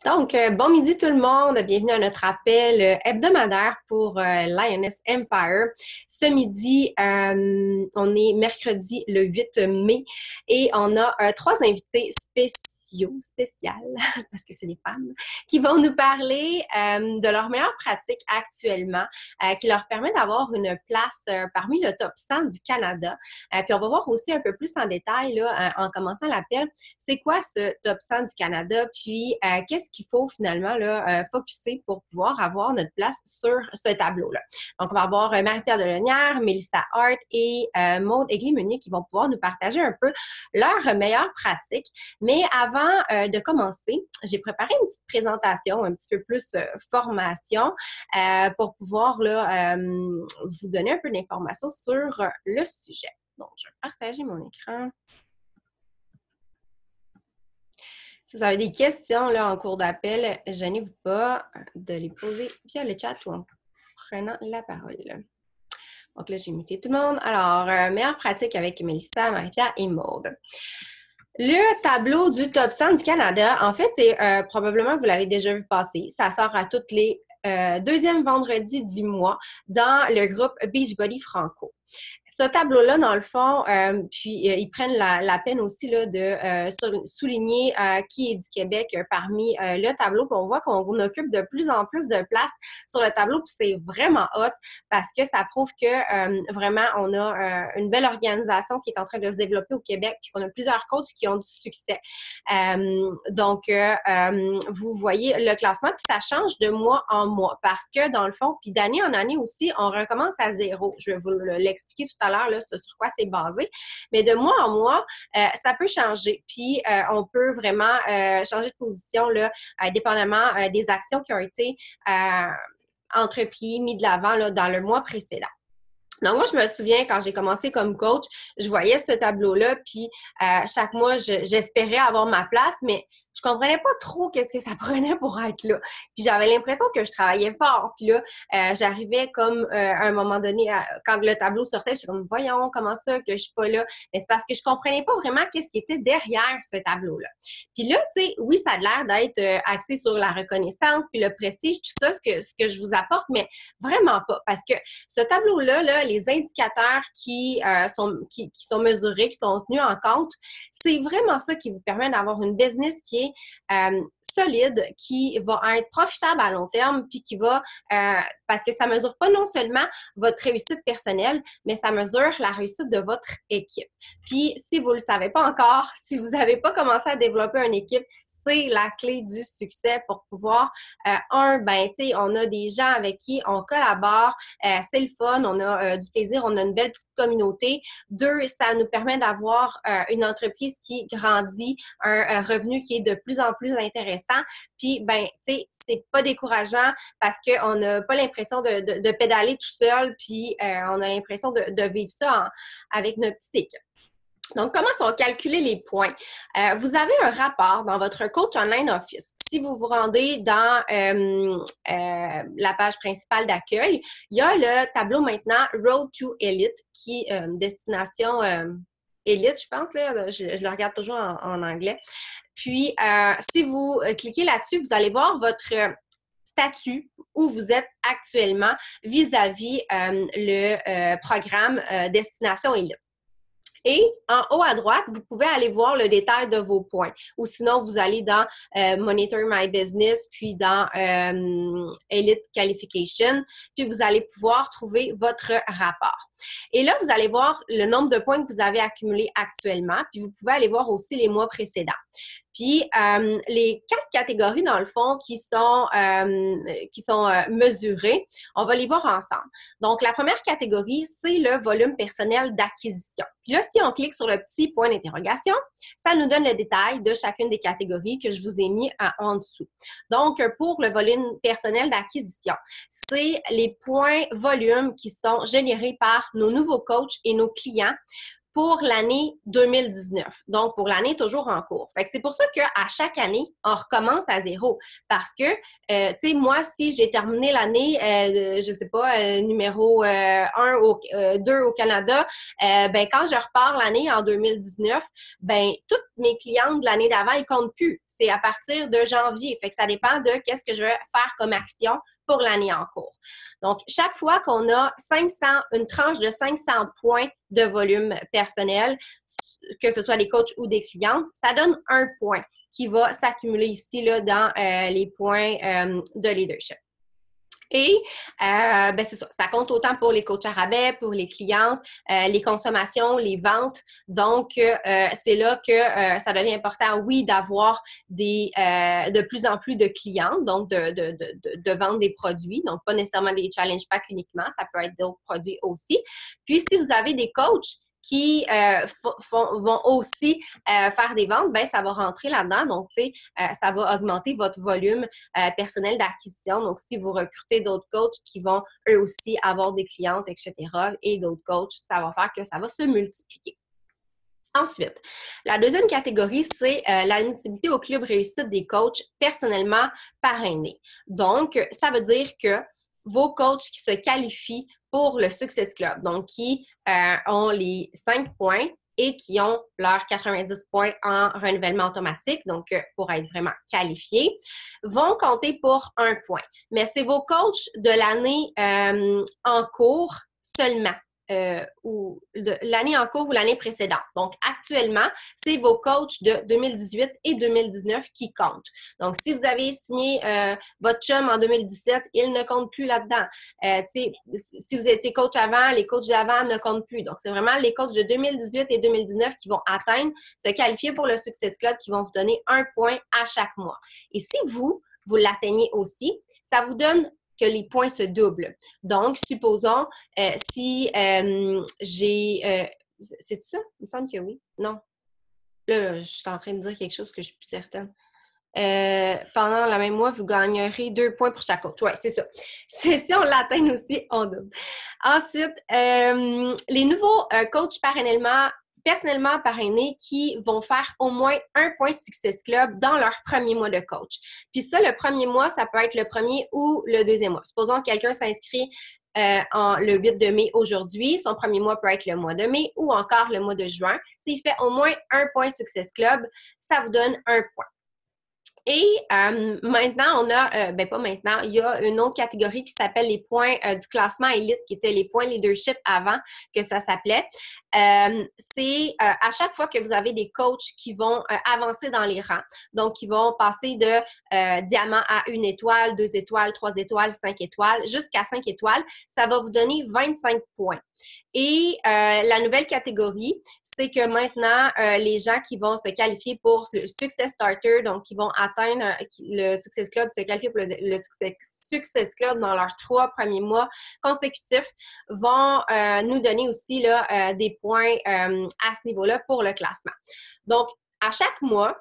Donc, bon midi tout le monde, bienvenue à notre appel hebdomadaire pour Lioness Empire. Ce midi, on est mercredi le 8 mai et on a trois invités spéciales, parce que c'est des femmes, qui vont nous parler de leurs meilleures pratiques actuellement, qui leur permet d'avoir une place parmi le top 100 du Canada. Puis on va voir aussi un peu plus en détail, là, en commençant l'appel, c'est quoi ce top 100 du Canada, puis qu'est-ce qu'il faut finalement là, focusser pour pouvoir avoir notre place sur ce tableau-là. Donc, on va avoir Marie-Pierre Delenière, Mélissa Hart et Maude Aigli-Meunier qui vont pouvoir nous partager un peu leurs meilleures pratiques. Mais avant de commencer, j'ai préparé une petite présentation, un petit peu plus formation pour pouvoir là, vous donner un peu d'informations sur le sujet. Donc, je vais partager mon écran. Si vous avez des questions là, en cours d'appel, gênez-vous pas de les poser via le chat ou en prenant la parole. Donc là, j'ai muté tout le monde. Alors, meilleure pratique avec Mélissa, Marie-Pierre et Maude. Le tableau du top 100 du Canada, en fait, c'est probablement, vous l'avez déjà vu passer, ça sort à toutes les deuxièmes vendredis du mois dans le groupe Beachbody Franco. Ce tableau-là, dans le fond, puis ils prennent la peine aussi là, de souligner qui est du Québec parmi le tableau. Puis on voit qu'on occupe de plus en plus de place sur le tableau, puis c'est vraiment hot parce que ça prouve que vraiment, on a une belle organisation qui est en train de se développer au Québec, puis qu'on a plusieurs coachs qui ont du succès. Donc, vous voyez le classement, puis ça change de mois en mois parce que, dans le fond, puis d'année en année aussi, on recommence à zéro. Je vais vous l'expliquer tout à l'heure, là, sur quoi c'est basé. Mais de mois en mois, ça peut changer. Puis, on peut vraiment changer de position, là, dépendamment des actions qui ont été entreprises, mis de l'avant là, dans le mois précédent. Donc, moi, je me souviens, quand j'ai commencé comme coach, je voyais ce tableau-là, puis chaque mois, j'espérais avoir ma place, mais je comprenais pas trop qu'est-ce que ça prenait pour être là. Puis j'avais l'impression que je travaillais fort. Puis là, j'arrivais comme à un moment donné, quand le tableau sortait, j'étais comme, voyons, comment ça que je suis pas là? Mais c'est parce que je comprenais pas vraiment qu'est-ce qui était derrière ce tableau-là. Puis là, tu sais, oui, ça a l'air d'être axé sur la reconnaissance, puis le prestige, tout ça, ce que je vous apporte, mais vraiment pas. Parce que ce tableau-là, là, les indicateurs qui sont mesurés, qui sont tenus en compte, c'est vraiment ça qui vous permet d'avoir une business qui est solide, qui va être profitable à long terme, puis qui va, parce que ça ne mesure pas non seulement votre réussite personnelle, mais ça mesure la réussite de votre équipe. Puis, si vous ne le savez pas encore, si vous n'avez pas commencé à développer une équipe, c'est la clé du succès pour pouvoir, on a des gens avec qui on collabore, c'est le fun, on a du plaisir, on a une belle petite communauté. Deux, ça nous permet d'avoir une entreprise qui grandit, un revenu qui est de plus en plus intéressant. Puis, c'est pas décourageant parce qu'on n'a pas l'impression de pédaler tout seul, puis on a l'impression de vivre ça avec notre petite équipe. Donc, comment sont calculés les points? Vous avez un rapport dans votre Coach Online Office. Si vous vous rendez dans la page principale d'accueil, il y a le tableau maintenant Road to Elite qui est destination Elite, je pense. Là, je le regarde toujours en anglais. Puis, si vous cliquez là-dessus, vous allez voir votre statut où vous êtes actuellement vis-à-vis le programme Destination Elite. Et en haut à droite, vous pouvez aller voir le détail de vos points. Ou sinon, vous allez dans Monitor My Business, puis dans Elite Qualification, puis vous allez pouvoir trouver votre rapport. Et là, vous allez voir le nombre de points que vous avez accumulés actuellement, puis vous pouvez aller voir aussi les mois précédents. Puis, les 4 catégories, dans le fond, qui sont mesurées, on va les voir ensemble. Donc, la première catégorie, c'est le volume personnel d'acquisition. Puis là, si on clique sur le petit point d'interrogation, ça nous donne le détail de chacune des catégories que je vous ai mis en dessous. Donc, pour le volume personnel d'acquisition, c'est les points volume qui sont générés par nos nouveaux coachs et nos clients pour l'année 2019. Donc, pour l'année toujours en cours. Fait que c'est pour ça qu'à chaque année, on recommence à zéro. Parce que, tu sais, moi, si j'ai terminé l'année, je sais pas, numéro 1 ou 2 au Canada, ben quand je repars l'année en 2019, ben toutes mes clientes de l'année d'avant, ils comptent plus. C'est à partir de janvier. Fait que ça dépend de qu'est-ce que je vais faire comme action pour l'année en cours. Donc, chaque fois qu'on a une tranche de 500 points de volume personnel, que ce soit des coachs ou des clientes, ça donne un point qui va s'accumuler ici là, dans les points de leadership. Et ben c'est ça, ça compte autant pour les coachs à rabais, pour les clientes, les consommations, les ventes. Donc, c'est là que ça devient important, oui, d'avoir de plus en plus de clientes, donc de vendre des produits, donc pas nécessairement des challenge packs uniquement, ça peut être d'autres produits aussi. Puis, si vous avez des coachs qui vont aussi faire des ventes, ben ça va rentrer là-dedans. Donc, tu sais, ça va augmenter votre volume personnel d'acquisition. Donc, si vous recrutez d'autres coachs qui vont eux aussi avoir des clientes, etc., et d'autres coachs, ça va faire que ça va se multiplier. Ensuite, la deuxième catégorie, c'est l'admissibilité au club réussite des coachs personnellement parrainés. Donc, ça veut dire que vos coachs qui se qualifient pour le Success Club, donc qui ont les 5 points et qui ont leurs 90 points en renouvellement automatique, donc pour être vraiment qualifiés, vont compter pour 1 point. Mais c'est vos coachs de l'année en cours seulement. Ou l'année en cours ou l'année précédente. Donc, actuellement, c'est vos coachs de 2018 et 2019 qui comptent. Donc, si vous avez signé votre chum en 2017, il ne compte plus là-dedans. Si vous étiez coach avant, les coachs d'avant ne comptent plus. Donc, c'est vraiment les coachs de 2018 et 2019 qui vont se qualifier pour le Success Club, qui vont vous donner 1 point à chaque mois. Et si vous l'atteignez aussi, ça vous donne que les points se doublent. Donc, supposons, si j'ai... c'est ça? Il me semble que oui. Non. Là, je suis en train de dire quelque chose que je suis plus certaine. Pendant le même mois, vous gagnerez 2 points pour chaque coach. Oui, c'est ça. Si on l'atteint aussi, on double. Ensuite, les nouveaux coachs personnellement parrainés qui vont faire au moins 1 point Success Club dans leur premier mois de coach. Puis ça, le premier mois, ça peut être le premier ou le deuxième mois. Supposons que quelqu'un s'inscrit le 8 de mai aujourd'hui. Son premier mois peut être le mois de mai ou encore le mois de juin. S'il fait au moins 1 point Success Club, ça vous donne 1 point. Et maintenant, on a, pas maintenant, il y a une autre catégorie qui s'appelle les points du classement élite, qui étaient les points leadership avant que ça s'appelait. C'est à chaque fois que vous avez des coachs qui vont avancer dans les rangs, donc qui vont passer de diamant à 1 étoile, 2 étoiles, 3 étoiles, 5 étoiles, jusqu'à 5 étoiles, ça va vous donner 25 points. Et la nouvelle catégorie, c'est que maintenant, les gens qui vont se qualifier pour le Success Starter, donc qui vont atteindre le Success Club, se qualifier pour le Success Club dans leurs 3 premiers mois consécutifs, vont nous donner aussi là, des points à ce niveau-là pour le classement. Donc, à chaque mois,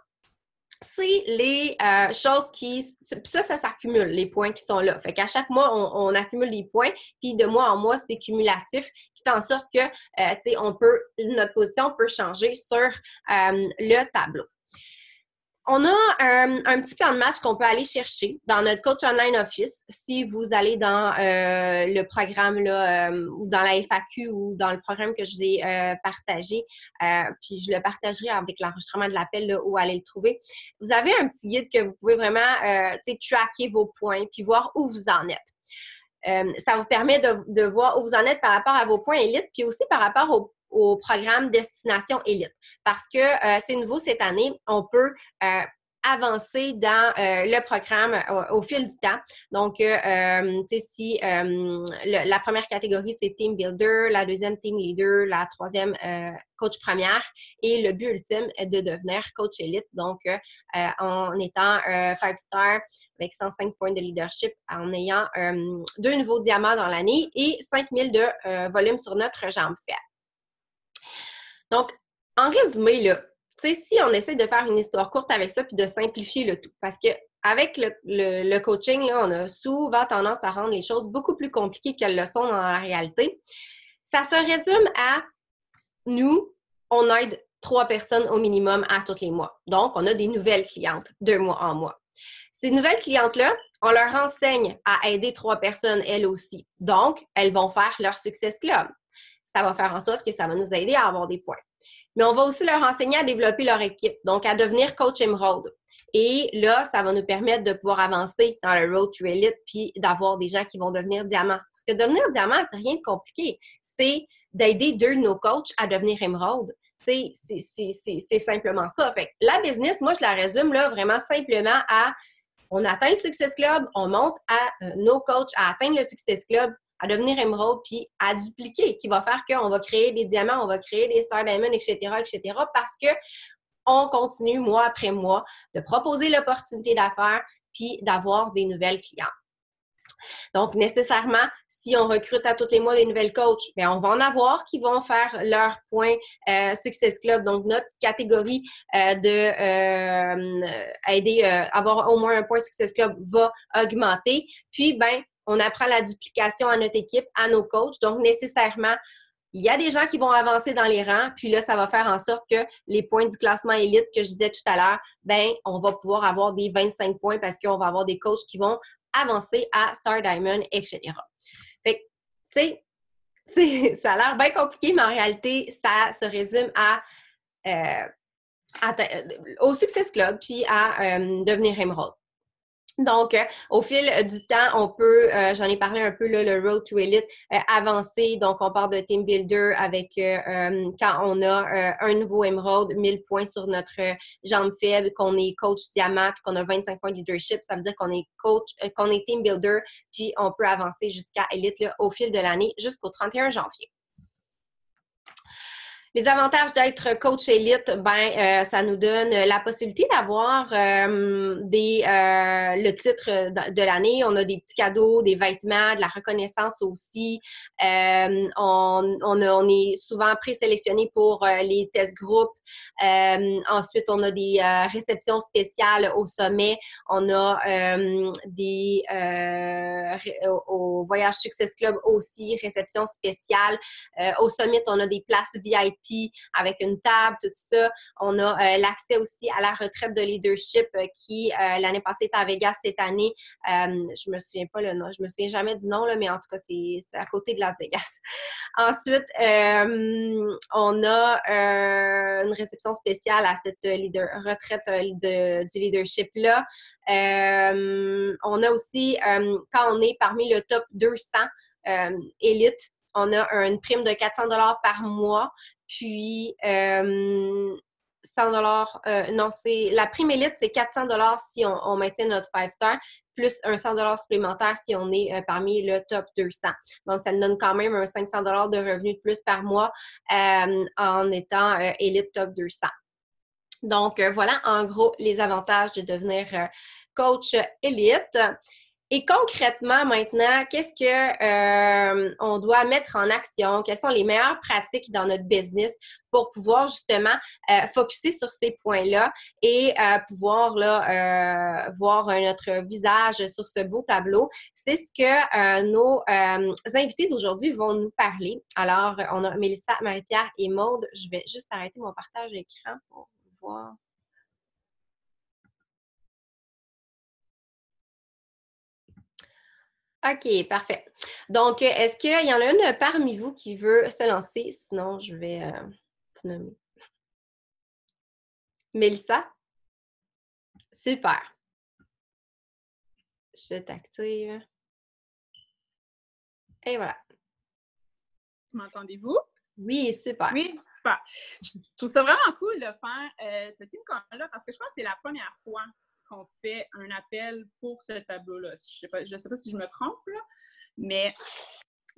c'est les choses qui... Ça s'accumule, les points qui sont là. Fait qu'à chaque mois, on accumule des points, puis de mois en mois, c'est cumulatif, qui fait en sorte que, tu sais, notre position peut changer sur le tableau. On a un petit plan de match qu'on peut aller chercher dans notre Coach Online Office. Si vous allez dans le programme, là, ou dans la FAQ ou dans le programme que je vous ai partagé, puis je le partagerai avec l'enregistrement de l'appel là, où aller le trouver. Vous avez un petit guide que vous pouvez vraiment tracker vos points puis voir où vous en êtes. Ça vous permet de voir où vous en êtes par rapport à vos points élites puis aussi par rapport au programme Destination Élite. Parce que c'est nouveau cette année, on peut avancer dans le programme au fil du temps. Donc, tu sais, si la première catégorie, c'est Team Builder, la deuxième, Team Leader, la troisième, Coach première, et le but ultime est de devenir Coach Élite, donc en étant 5 star avec 105 points de leadership, en ayant 2 nouveaux diamants dans l'année et 5000 de volume sur notre jambe faible. Donc, en résumé, là, tu sais, si on essaie de faire une histoire courte avec ça puis de simplifier le tout, parce que avec le coaching, là, on a souvent tendance à rendre les choses beaucoup plus compliquées qu'elles le sont dans la réalité. Ça se résume à nous, on aide 3 personnes au minimum à tous les mois. Donc, on a des nouvelles clientes de mois en mois. Ces nouvelles clientes-là, on leur enseigne à aider 3 personnes elles aussi. Donc, elles vont faire leur Success Club. Ça va faire en sorte que ça va nous aider à avoir des points. Mais on va aussi leur enseigner à développer leur équipe, donc à devenir coach émeraude. Et là, ça va nous permettre de pouvoir avancer dans le Road to Elite puis d'avoir des gens qui vont devenir diamant. Parce que devenir diamant, c'est rien de compliqué. C'est d'aider 2 de nos coachs à devenir émeraude. C'est simplement ça. Fait que la business, moi, je la résume là vraiment simplement à on atteint le Success Club, on monte à nos coachs à atteindre le Success Club, à devenir émeraude, puis à dupliquer, qui va faire qu'on va créer des diamants, on va créer des Star Diamond, etc., parce que on continue mois après mois de proposer l'opportunité d'affaires puis d'avoir des nouvelles clientes. Donc, nécessairement, si on recrute à tous les mois des nouvelles coachs, bien, on va en avoir qui vont faire leur point Success Club. Donc, notre catégorie aider avoir au moins un point Success Club va augmenter. Puis, ben, on apprend la duplication à notre équipe, à nos coachs. Donc, nécessairement, il y a des gens qui vont avancer dans les rangs, puis là, ça va faire en sorte que les points du classement élite que je disais tout à l'heure, ben, on va pouvoir avoir des 25 points parce qu'on va avoir des coachs qui vont avancer à Star Diamond, etc. Fait que, tu sais, ça a l'air bien compliqué, mais en réalité, ça se résume au Success Club puis à devenir émeraude. Donc, au fil du temps, on peut, j'en ai parlé un peu, là, le Road to Elite, avancer. Donc, on part de Team Builder avec, quand on a un nouveau Emerald, 1000 points sur notre jambe faible, qu'on est coach diamant, puis qu'on a 25 points de leadership. Ça veut dire qu'on est coach, qu'on est Team Builder, puis on peut avancer jusqu'à Elite là, au fil de l'année, jusqu'au 31 janvier. Les avantages d'être coach élite, ben, ça nous donne la possibilité d'avoir le titre de l'année. On a des petits cadeaux, des vêtements, de la reconnaissance aussi. On est souvent présélectionné pour les tests groupes. Ensuite, on a des réceptions spéciales au sommet. On a au Voyage Success Club aussi, réception spéciale. Au summit, on a des places VIP avec une table, tout ça. On a l'accès aussi à la retraite de leadership qui, l'année passée, était à Vegas cette année. Je me souviens pas le nom, je me souviens jamais du nom, là, mais en tout cas, c'est à côté de Las Vegas. Ensuite, on a une réception spéciale à cette retraite du leadership-là. On a aussi, quand on est parmi le top 200 élite, on a une prime de 400 $ par mois, puis 100 non, c'est la prime élite, c'est 400 $ si on maintient notre 5 star, plus un 100 $ supplémentaire si on est parmi le top 200. Donc, ça nous donne quand même un 500 $ de revenus de plus par mois en étant élite top 200. Donc, voilà en gros les avantages de devenir coach élite. Et concrètement, maintenant, qu'est-ce que on doit mettre en action? Quelles sont les meilleures pratiques dans notre business pour pouvoir justement focusser sur ces points-là et pouvoir là, voir notre visage sur ce beau tableau? C'est ce que nos invités d'aujourd'hui vont nous parler. Alors, on a Mélissa, Marie-Pierre et Maude. Je vais juste arrêter mon partage d'écran pour voir. OK, parfait. Donc, est-ce qu'il y en a une parmi vous qui veut se lancer? Sinon, je vais vous nommer. Mélissa? Super. Je t'active. Et voilà. M'entendez-vous? Oui, super. Oui, super. Je trouve ça vraiment cool de faire ce team-là parce que je pense que c'est la première fois qu'on fait un appel pour ce tableau-là. Je ne sais pas si je me trompe, là, mais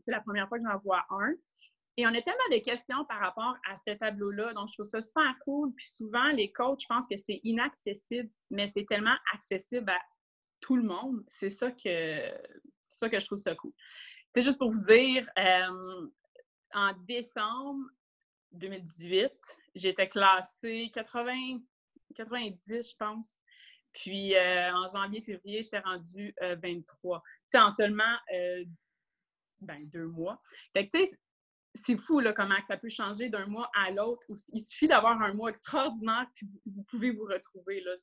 c'est la première fois que j'en vois un. Et on a tellement de questions par rapport à ce tableau-là, donc je trouve ça super cool. Puis souvent, les coachs, je pense que c'est inaccessible, mais c'est tellement accessible à tout le monde. C'est ça que je trouve ça cool. C'est juste pour vous dire, en décembre 2018, j'étais classée 90, je pense. Puis en janvier, février, j'étais rendue 23. Tu sais, en seulement 2 mois. Fait que, tu sais, c'est fou là, comment ça peut changer d'un mois à l'autre. Il suffit d'avoir un mois extraordinaire, puis vous pouvez vous retrouver là,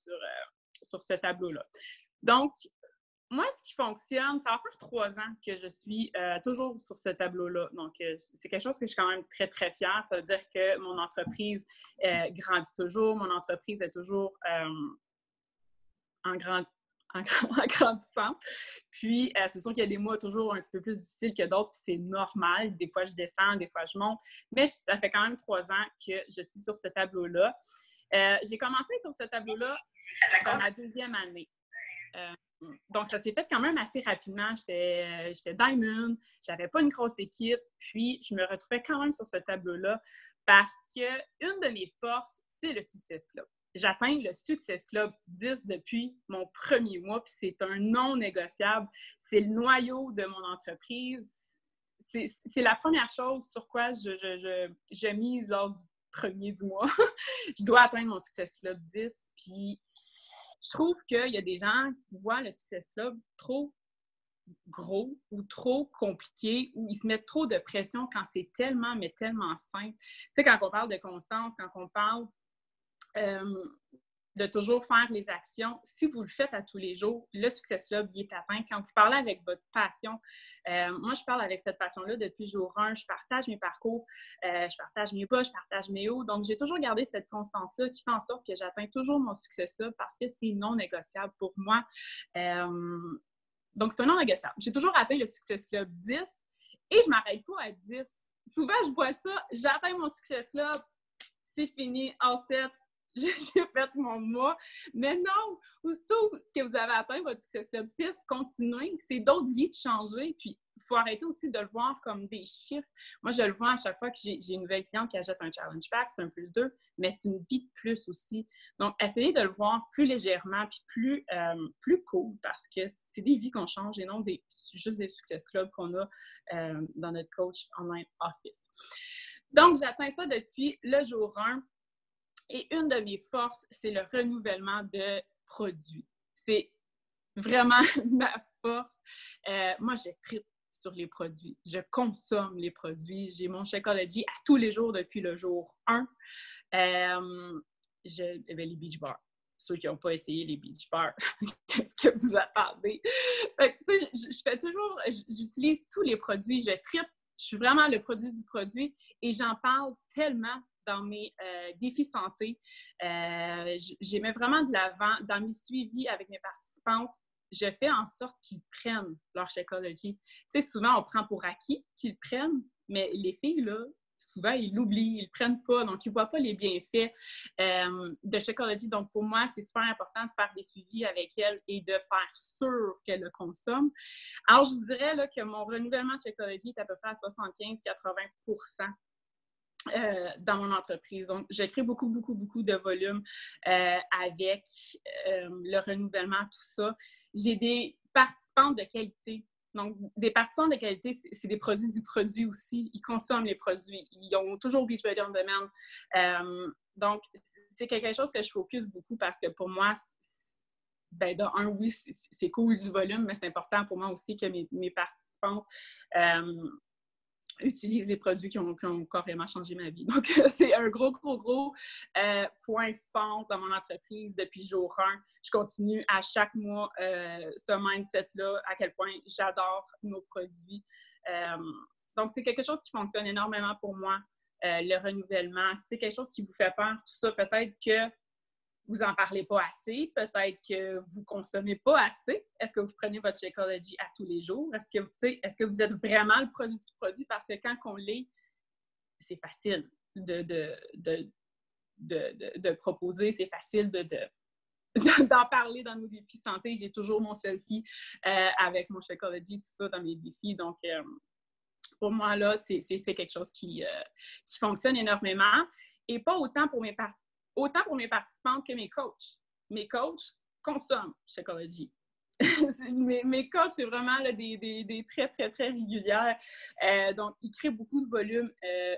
sur ce tableau-là. Donc, moi, ce qui fonctionne, ça va faire 3 ans que je suis toujours sur ce tableau-là. Donc, c'est quelque chose que je suis quand même très, très fière. Ça veut dire que mon entreprise grandit toujours. Mon entreprise est toujours en grandissant. Puis, c'est sûr qu'il y a des mois toujours un petit peu plus difficiles que d'autres, puis c'est normal. Des fois, je descends, des fois, je monte. Mais ça fait quand même 3 ans que je suis sur ce tableau-là. J'ai commencé sur ce tableau-là dans ma 2e année. Donc, ça s'est fait quand même assez rapidement. J'étais Diamond, j'avais pas une grosse équipe, puis je me retrouvais quand même sur ce tableau-là parce qu'une de mes forces, c'est le Success Club. J'atteins le Success Club 10 depuis mon premier mois, puis c'est un non négociable. C'est le noyau de mon entreprise. C'est la première chose sur quoi je mise lors du premier du mois. Je dois atteindre mon Success Club 10, puis je trouve qu'il y a des gens qui voient le Success Club trop gros ou trop compliqué, ou ils se mettent trop de pression quand c'est tellement, mais tellement simple. Tu sais, quand on parle de constance, quand on parle de toujours faire les actions, si vous le faites à tous les jours, le Success Club, il est atteint. Quand vous parlez avec votre passion, moi, je parle avec cette passion-là depuis jour 1. Je partage mes parcours, je partage mes bas, je partage mes hauts. Donc, j'ai toujours gardé cette constance-là qui fait en sorte que j'atteins toujours mon Success Club parce que c'est non négociable pour moi. Donc, c'est un non négociable. J'ai toujours atteint le Success Club 10 et je ne m'arrête pas à 10. Souvent, je vois ça, j'atteins mon Success Club, c'est fini, all set. J'ai fait mon mois. Mais non, aussitôt que vous avez atteint votre Success Club 6, continuez. C'est d'autres vies de changer. Puis, il faut arrêter aussi de le voir comme des chiffres. Moi, je le vois à chaque fois que j'ai une nouvelle cliente qui achète un challenge pack, c'est un +2, mais c'est une vie de plus aussi. Donc, essayez de le voir plus légèrement puis plus cool parce que c'est des vies qu'on change et non juste des Success Club qu'on a dans notre coach online office. Donc, j'atteins ça depuis le jour 1. Et une de mes forces, c'est le renouvellement de produits. C'est vraiment ma force. Moi, je tripe sur les produits. Je consomme les produits. J'ai mon Shakeology à tous les jours depuis le jour 1. Les Beach Bars. Ceux qui n'ont pas essayé les Beach Bars, qu'est-ce que vous attendez? Je fais toujours, j'utilise tous les produits. Je tripe. Je suis vraiment le produit du produit et j'en parle tellement dans mes défis santé. J'ai mis vraiment de l'avant dans mes suivis avec mes participantes. Je fais en sorte qu'ils prennent leur Shakeology. Tu sais, souvent, on prend pour acquis qu'ils prennent, mais les filles, là, souvent, ils l'oublient, ils ne le prennent pas, donc ils ne voient pas les bienfaits de Shakeology. Donc, pour moi, c'est super important de faire des suivis avec elles et de faire sûr qu'elles le consomment. Alors, je vous dirais là, que mon renouvellement de Shakeology est à peu près à 75-80% dans mon entreprise. Donc, je crée beaucoup de volume avec le renouvellement, tout ça. J'ai des participantes de qualité. Donc, des partisans de qualité, c'est des produits du produit aussi. Ils consomment les produits. Ils ont toujours Beachbody on Demand. Donc, c'est quelque chose que je focus beaucoup parce que pour moi, ben, oui, c'est cool du volume, mais c'est important pour moi aussi que mes participants utilisent les produits qui ont carrément changé ma vie. Donc, c'est un gros point fort dans mon entreprise depuis jour 1. Je continue à chaque mois ce mindset-là, à quel point j'adore nos produits. Donc, c'est quelque chose qui fonctionne énormément pour moi, le renouvellement. Si c'est quelque chose qui vous fait peur, tout ça, peut-être que vous n'en parlez pas assez, peut-être que vous ne consommez pas assez. Est-ce que vous prenez votre Shakeology à tous les jours? Est-ce que vous êtes vraiment le produit du produit? Parce que quand on l'est, c'est facile de proposer, c'est facile d'en parler dans nos défis santé. J'ai toujours mon selfie avec mon Shakeology, tout ça dans mes défis. Donc, pour moi, là, c'est quelque chose qui fonctionne énormément. Et pas autant pour mes participantes que mes coachs. Mes coachs consomment Shakeology. mes coachs, c'est vraiment là, des très, très, très régulières. Donc, ils créent beaucoup de volume,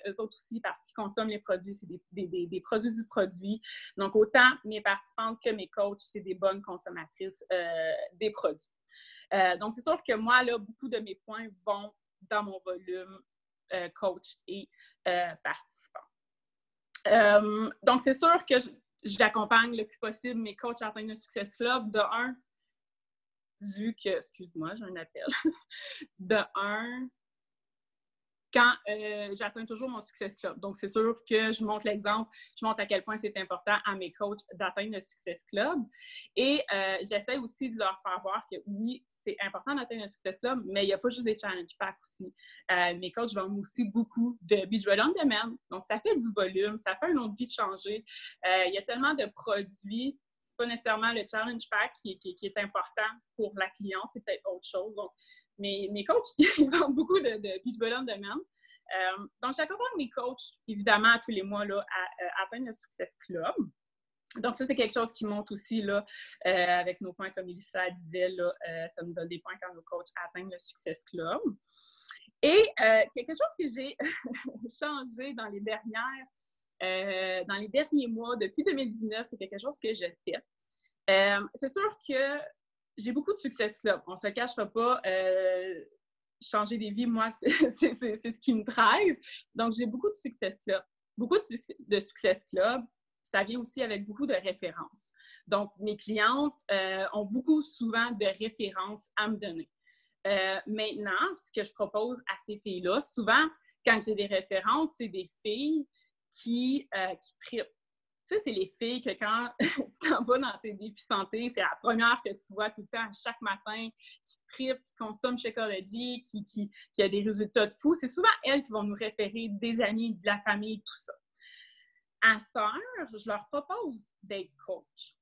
eux autres aussi, parce qu'ils consomment les produits. C'est des produits du produit. Donc, autant mes participantes que mes coachs, c'est des bonnes consommatrices des produits. Donc, c'est sûr que moi, là, beaucoup de mes points vont dans mon volume coachs et participants. Donc, c'est sûr que j'accompagne le plus possible mes coachs à atteindre le Success Club. De un, vu que, excuse-moi, j'ai un appel. De un, quand j'atteins toujours mon Success Club. Donc, c'est sûr que je montre l'exemple, je montre à quel point c'est important à mes coachs d'atteindre le Success Club. Et j'essaie aussi de leur faire voir que oui, c'est important d'atteindre le Success Club, mais il n'y a pas juste des challenge packs aussi. Mes coachs vendent aussi beaucoup de Beachbody on Demand. Donc, ça fait du volume, ça fait une autre vie de changer. Il y a tellement de produits. C'est pas nécessairement le challenge pack qui est important pour la cliente, c'est peut-être autre chose. Donc, mes coachs, ils vendent beaucoup de Beachbody on Demand. Donc, j'accompagne mes coachs, évidemment, tous les mois là, à atteindre le Success Club. Donc, ça, c'est quelque chose qui monte aussi là, avec nos points, comme Elissa disait, là, ça nous donne des points quand nos coachs atteignent le Success Club. Et quelque chose que j'ai changé dans les derniers mois, depuis 2019, c'est quelque chose que je fais. C'est sûr que j'ai beaucoup de Success Club. On ne se le cachera pas. Changer des vies, moi, c'est ce qui me drive. Donc, j'ai beaucoup de Success Club. Beaucoup de Success Club, ça vient aussi avec beaucoup de références. Donc, mes clientes ont beaucoup souvent de références à me donner. Maintenant, ce que je propose à ces filles-là, souvent, quand j'ai des références, c'est des filles qui trippent. Tu sais, c'est les filles que quand tu t'en vas dans tes défis santé, c'est la première que tu vois tout le temps, chaque matin, qui trippent, qui consomment Shakeology, qui a des résultats de fou. C'est souvent elles qui vont nous référer des amis, de la famille, tout ça. À cette heure, je leur propose d'être coach.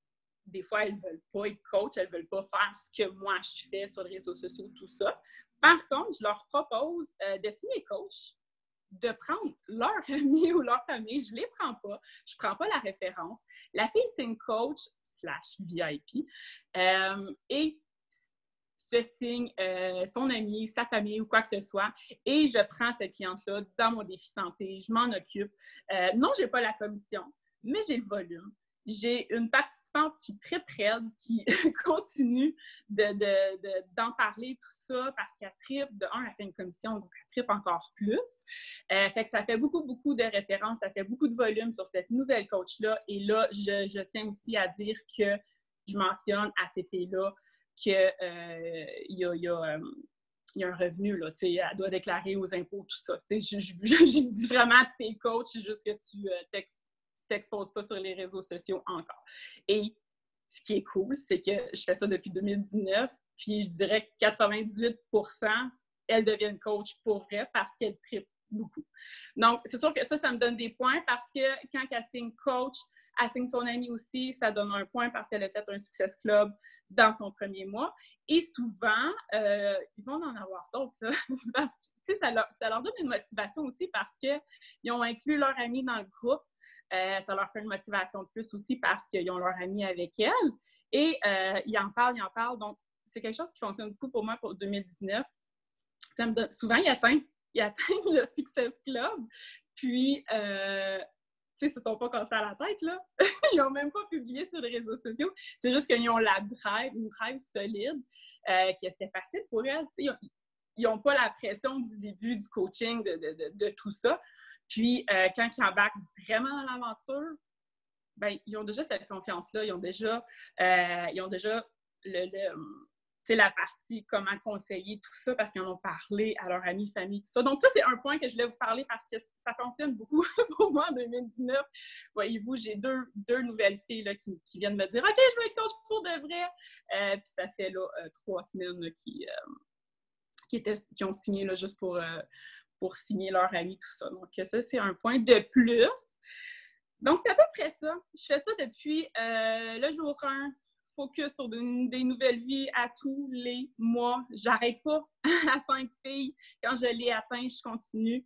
Des fois, elles ne veulent pas être coach, elles ne veulent pas faire ce que moi je fais sur les réseaux sociaux, tout ça. Par contre, je leur propose de signer coach, de prendre leur ami ou leur famille, je ne les prends pas, je ne prends pas la référence. La fille, c'est une coach / VIP et se signe son ami, sa famille ou quoi que ce soit et je prends cette cliente-là dans mon défi santé, je m'en occupe. Non, je n'ai pas la commission, mais j'ai le volume. J'ai une participante qui est très prête, qui continue d'en parler, tout ça, parce qu'elle trippe. De un, elle fait une commission, donc elle trippe encore plus. Fait que ça fait beaucoup, beaucoup de références, ça fait beaucoup de volume sur cette nouvelle coach-là. Et là, je tiens aussi à dire que je mentionne à ces filles-là qu'il y a un revenu, là, elle doit déclarer aux impôts, tout ça. Je dis vraiment tes coachs, c'est juste que tu t'exposes pas sur les réseaux sociaux encore. Et ce qui est cool, c'est que je fais ça depuis 2019, puis je dirais que 98%, elles deviennent coach pour vrai parce qu'elles trippent beaucoup. Donc, c'est sûr que ça me donne des points parce que quand elle signe coach, elle signe son ami aussi, ça donne un point parce qu'elle a fait un Success Club dans son premier mois. Et souvent, ils vont en avoir d'autres, parce que ça leur donne une motivation aussi parce qu'ils ont inclus leur ami dans le groupe. Ça leur fait une motivation de plus aussi parce qu'ils ont leur ami avec elles. Et ils en parlent. Donc, c'est quelque chose qui fonctionne beaucoup pour moi pour 2019. Souvent, ils atteignent le Success Club. Puis, tu sais, ils ne se sont pas cassés à la tête, là. Ils n'ont même pas publié sur les réseaux sociaux. C'est juste qu'ils ont une drive solide, que c'était facile pour elles. Ils n'ont pas la pression du début du coaching, de tout ça. Puis, quand ils embarquent vraiment dans l'aventure, ben, ils ont déjà cette confiance-là. Ils ont déjà la partie comment conseiller, tout ça, parce qu'ils en ont parlé à leurs amis, famille, tout ça. Donc, ça, c'est un point que je voulais vous parler parce que ça fonctionne beaucoup pour moi en 2019. Voyez-vous, j'ai deux nouvelles filles là, qui viennent me dire « OK, je veux être coach pour de vrai! » Puis ça fait là, 3 semaines là, qui ont signé là, juste pour signer leur ami, tout ça. Donc, ça, c'est un point de plus. Donc, c'est à peu près ça. Je fais ça depuis le jour 1, focus sur des nouvelles vies à tous les mois. J'arrête pas à 5 filles. Quand je l'ai atteint, je continue.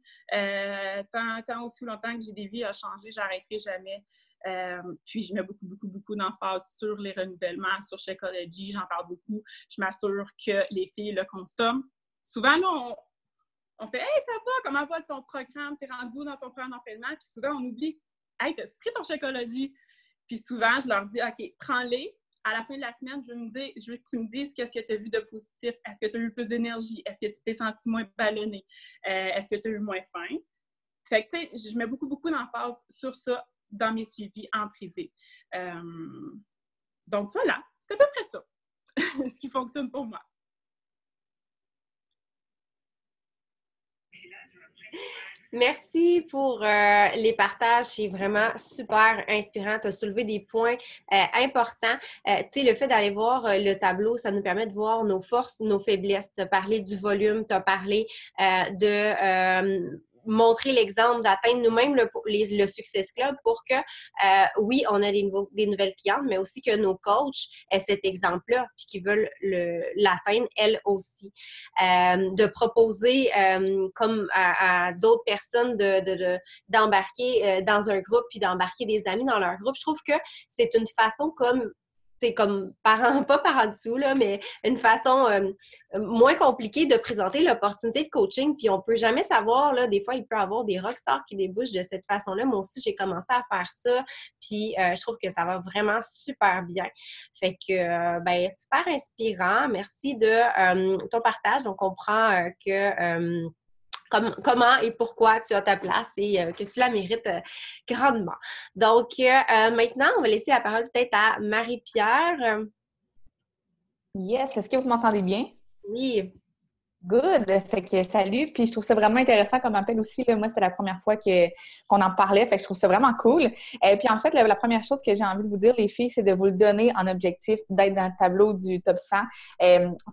Tant aussi longtemps que j'ai des vies à changer, j'arrêterai jamais. Puis, je mets beaucoup, beaucoup, beaucoup d'emphase sur les renouvellements, sur Shakeology. J'en parle beaucoup. Je m'assure que les filles le consomment. Souvent, là, on fait « Hey, ça va? Comment va ton programme? T'es rendu dans ton programme d'entraînement? » Puis souvent, on oublie « Hey, t'as-tu pris ton Shakeology? » Puis souvent, je leur dis « OK, prends-les. à la fin de la semaine, je veux que tu me dises qu'est-ce que tu as vu de positif. Est-ce que tu as eu plus d'énergie? Est-ce que tu t'es senti moins ballonné? Est-ce que tu as eu moins faim? Fait que, tu sais, je mets beaucoup, beaucoup d'emphase sur ça dans mes suivis en privé. Donc, voilà, c'est à peu près ça, ce qui fonctionne pour moi. Merci pour les partages. C'est vraiment super inspirant. Tu as soulevé des points importants. Tu sais, le fait d'aller voir le tableau, ça nous permet de voir nos forces, nos faiblesses. Tu as parlé du volume, tu as parlé de montrer l'exemple, d'atteindre nous-mêmes le Success Club pour que, oui, on a des nouvelles clientes, mais aussi que nos coachs aient cet exemple-là puis qu'ils veulent l'atteindre elles aussi. De proposer, comme à d'autres personnes, d'embarquer dans un groupe puis d'embarquer des amis dans leur groupe. Je trouve que c'est une façon comme pas par en dessous, là, mais une façon moins compliquée de présenter l'opportunité de coaching. Puis on peut jamais savoir, là, des fois, il peut y avoir des rockstars qui débouchent de cette façon-là. Moi aussi, j'ai commencé à faire ça. Puis je trouve que ça va vraiment super bien. Fait que, ben, super inspirant. Merci de ton partage. Donc, on comprend que comment et pourquoi tu as ta place et que tu la mérites grandement. Donc, maintenant, on va laisser la parole peut-être à Marie-Pierre. Yes, est-ce que vous m'entendez bien? Oui. Good! Fait que salut! Puis je trouve ça vraiment intéressant comme appel aussi. Là. Moi, c'était la première fois qu'on en parlait. Fait que je trouve ça vraiment cool. Et puis en fait, la première chose que j'ai envie de vous dire, les filles, c'est de vous le donner en objectif, d'être dans le tableau du top 100.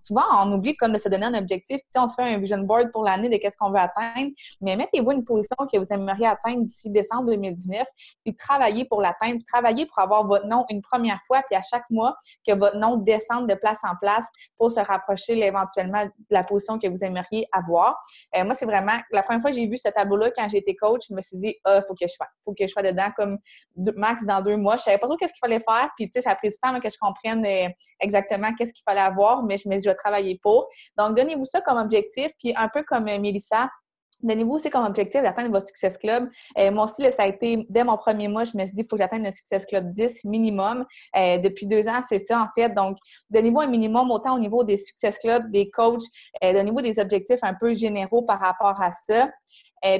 Souvent, on oublie comme de se donner un objectif. Tu sais, on se fait un vision board pour l'année de qu'est-ce qu'on veut atteindre. Mais mettez-vous une position que vous aimeriez atteindre d'ici décembre 2019, puis travaillez pour l'atteindre, puis travaillez pour avoir votre nom une première fois, puis à chaque mois, que votre nom descende de place en place pour se rapprocher éventuellement de la position que vous aimeriez avoir. Moi, c'est vraiment, la première fois que j'ai vu ce tableau-là, quand j'étais coach, je me suis dit, faut que je sois dedans comme max dans 2 mois. Je savais pas trop qu'est-ce qu'il fallait faire, puis tu sais, ça a pris du temps avant que je comprenne exactement qu'est-ce qu'il fallait avoir, mais je me suis dit, je vais travailler pour. Donc, donnez-vous ça comme objectif, puis un peu comme Mélissa, donnez-vous aussi comme objectif d'atteindre votre Success Club. Moi aussi, là, ça a été, dès mon premier mois, je me suis dit, il faut que j'atteigne le Success Club 10 minimum. Depuis 2 ans, c'est ça, en fait. Donc, donnez-vous un minimum autant au niveau des Success Club, des coachs, donnez-vous des objectifs un peu généraux par rapport à ça.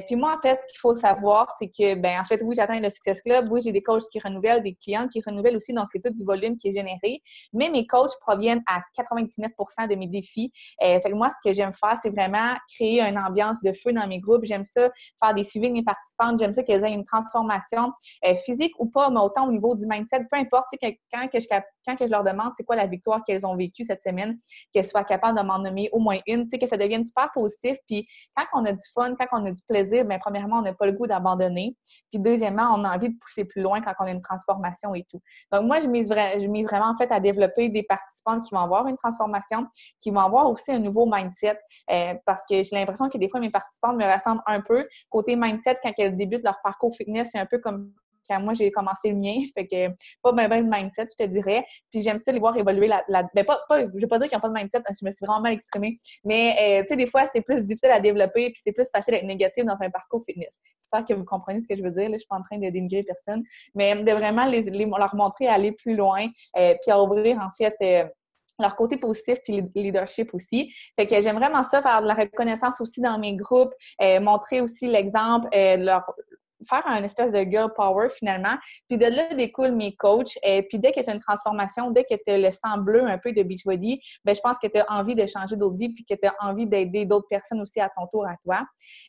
Puis moi, en fait, ce qu'il faut savoir, c'est que, en fait, oui, j'atteins le Success Club. Oui, j'ai des coachs qui renouvellent, des clientes qui renouvellent aussi. Donc, c'est tout du volume qui est généré. Mais mes coachs proviennent à 99% de mes défis. Fait que moi, ce que j'aime faire, c'est vraiment créer une ambiance de feu dans mes groupes. J'aime ça, faire des suivis de mes participantes. J'aime ça qu'elles aient une transformation physique ou pas, mais autant au niveau du mindset. Peu importe, quand que je leur demande c'est quoi la victoire qu'elles ont vécue cette semaine, qu'elles soient capables de m'en nommer au moins une, que ça devienne super positif. Puis quand on a du fun, quand on a du plaisir, bien, premièrement, on n'a pas le goût d'abandonner. Puis deuxièmement, on a envie de pousser plus loin quand on a une transformation et tout. Donc moi, je mise vraiment en fait à développer des participantes qui vont avoir une transformation, qui vont avoir aussi un nouveau mindset parce que j'ai l'impression que des fois, mes participantes me ressemblent un peu. Côté mindset, quand elles débutent leur parcours fitness, c'est un peu comme quand moi, j'ai commencé le mien, fait que pas bien de mindset, je te dirais. Puis j'aime ça les voir évoluer je vais pas dire qu'ils n'ont pas de mindset, je me suis vraiment mal exprimée, mais tu sais, des fois, c'est plus difficile à développer, puis c'est plus facile d'être négatif dans un parcours fitness. J'espère que vous comprenez ce que je veux dire. Là, je suis pas en train de dénigrer personne, mais de vraiment leur montrer à aller plus loin, puis à ouvrir, en fait, leur côté positif puis leadership aussi. Fait que j'aime vraiment ça, faire de la reconnaissance aussi dans mes groupes, montrer aussi l'exemple, faire un espèce de girl power finalement. Puis de là découlent mes coachs. Puis dès que tu as une transformation, dès que tu as le sang bleu un peu de Beachbody, je pense que tu as envie de changer d'autres vies puis que tu as envie d'aider d'autres personnes aussi à ton tour à toi.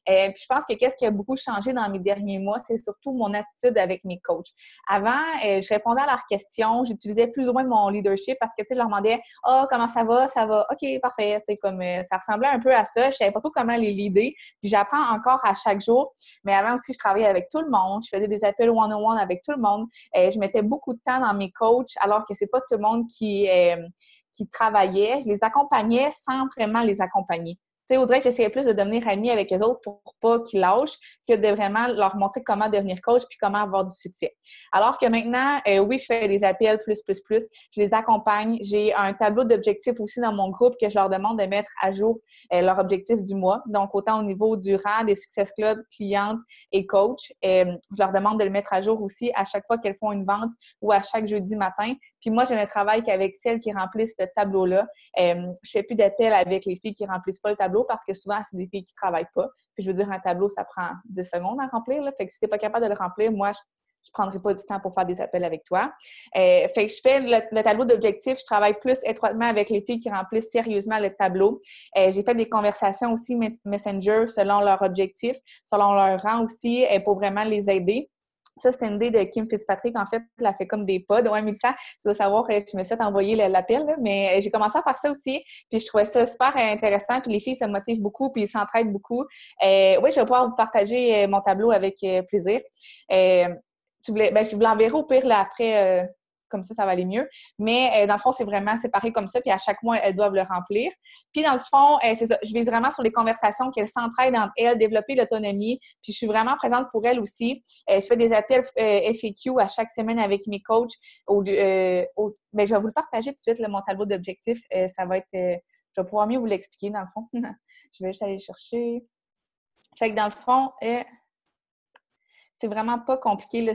Puis je pense que qu'est-ce qui a beaucoup changé dans mes derniers mois, c'est surtout mon attitude avec mes coachs. Avant, je répondais à leurs questions, j'utilisais plus ou moins mon leadership parce que tu sais, je leur demandais « Ah, comment ça va? Ça va? OK, parfait. » Tu sais, comme ça ressemblait un peu à ça. Je savais pas trop comment les leader. Puis j'apprends encore à chaque jour. Mais avant aussi, je travaillais avec tout le monde. Je faisais des appels one-on-one avec tout le monde. Je mettais beaucoup de temps dans mes coachs, alors que c'est pas tout le monde qui travaillait. Je les accompagnais sans vraiment les accompagner. Tu sais, on dirait que j'essayais plus de devenir amie avec les autres pour pas qu'ils lâchent que de vraiment leur montrer comment devenir coach puis comment avoir du succès. Alors que maintenant, oui, je fais des appels plus. Je les accompagne. J'ai un tableau d'objectifs aussi dans mon groupe que je leur demande de mettre à jour leur objectif du mois. Donc, autant au niveau du rang, des Success Club, clientes et coach. Je leur demande de le mettre à jour aussi à chaque fois qu'elles font une vente ou à chaque jeudi matin Puis moi, je ne travaille qu'avec celles qui remplissent ce tableau-là. Je fais plus d'appels avec les filles qui remplissent pas le tableau parce que souvent, c'est des filles qui travaillent pas. Puis je veux dire, un tableau, ça prend 10 secondes à remplir, là. Fait que si t'es pas capable de le remplir, moi, je prendrai pas du temps pour faire des appels avec toi. Fait que je fais le tableau d'objectifs. Je travaille plus étroitement avec les filles qui remplissent sérieusement le tableau. J'ai fait des conversations aussi Messenger selon leurs objectifs, selon leur rang aussi, pour vraiment les aider. Ça, c'était une idée de Kim Fitzpatrick. En fait, elle a fait comme des pods. Ouais, Mélissa, tu dois savoir, je me suis envoyé l'appel, là, mais j'ai commencé à faire ça aussi. Puis je trouvais ça super intéressant. Puis les filles se motivent beaucoup, puis ils s'entraident beaucoup. Oui, je vais pouvoir vous partager mon tableau avec plaisir. Je vous l'enverrai au pire là, après, comme ça va aller mieux. Mais dans le fond, c'est vraiment séparé comme ça, puis à chaque mois, elles doivent le remplir. Puis dans le fond, c'est ça, je vise vraiment sur les conversations qu'elles s'entraident entre elles, développer l'autonomie, puis je suis vraiment présente pour elles aussi. Je fais des appels FAQ à chaque semaine avec mes coachs. Je vais vous le partager tout de suite, là, mon tableau d'objectifs. Ça va être... je vais pouvoir mieux vous l'expliquer, dans le fond. Je vais juste aller le chercher. Fait que dans le fond... c'est vraiment pas compliqué, là.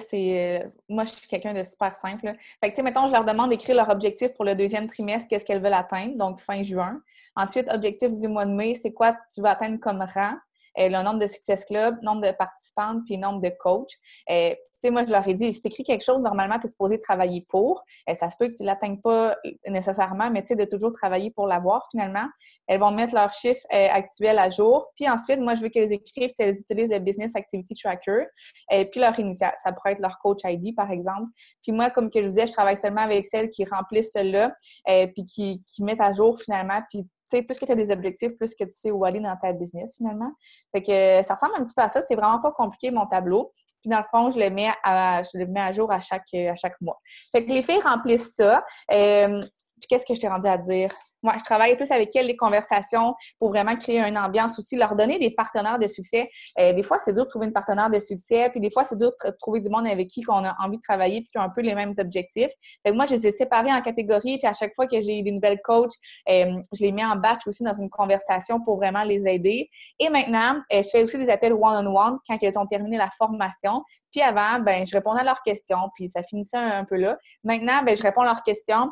Moi, je suis quelqu'un de super simple, là. Fait que, tu sais, mettons, je leur demande d'écrire leur objectif pour le deuxième trimestre, qu'est-ce qu'elles veulent atteindre, donc fin juin. Ensuite, objectif du mois de mai, c'est quoi tu vas atteindre comme rang? Le nombre de Success Club, nombre de participantes, puis nombre de coachs. Tu sais, moi, je leur ai dit, si tu écris quelque chose, normalement, tu es supposé travailler pour. Ça se peut que tu ne l'atteignes pas nécessairement, mais tu sais, de toujours travailler pour l'avoir, finalement. Elles vont mettre leurs chiffres actuels à jour. Puis ensuite, moi, je veux qu'elles écrivent si elles utilisent le Business Activity Tracker. Puis leur initiale. Ça pourrait être leur Coach ID, par exemple. Puis moi, comme que je vous disais, je travaille seulement avec celles qui remplissent cela, puis qui mettent à jour, finalement, puis tu sais, plus que tu as des objectifs, plus que tu sais où aller dans ta business, finalement. Fait que ça ressemble un petit peu à ça. C'est vraiment pas compliqué, mon tableau. Puis, dans le fond, je le mets à jour à chaque mois. Fait que les filles remplissent ça. Puis, qu'est-ce que je t'ai rendu à dire? Moi, je travaille plus avec elles, les conversations, pour vraiment créer une ambiance aussi, leur donner des partenaires de succès. Des fois, c'est dur de trouver une partenaire de succès, puis des fois, c'est dur de trouver du monde avec qui on a envie de travailler puis qui ont un peu les mêmes objectifs. Fait que moi, je les ai séparés en catégories, puis à chaque fois que j'ai des nouvelles coachs, je les mets en batch aussi dans une conversation pour vraiment les aider. Et maintenant, je fais aussi des appels one-on-one quand elles ont terminé la formation. Puis avant, je répondais à leurs questions, puis ça finissait un peu là. Maintenant, je réponds à leurs questions.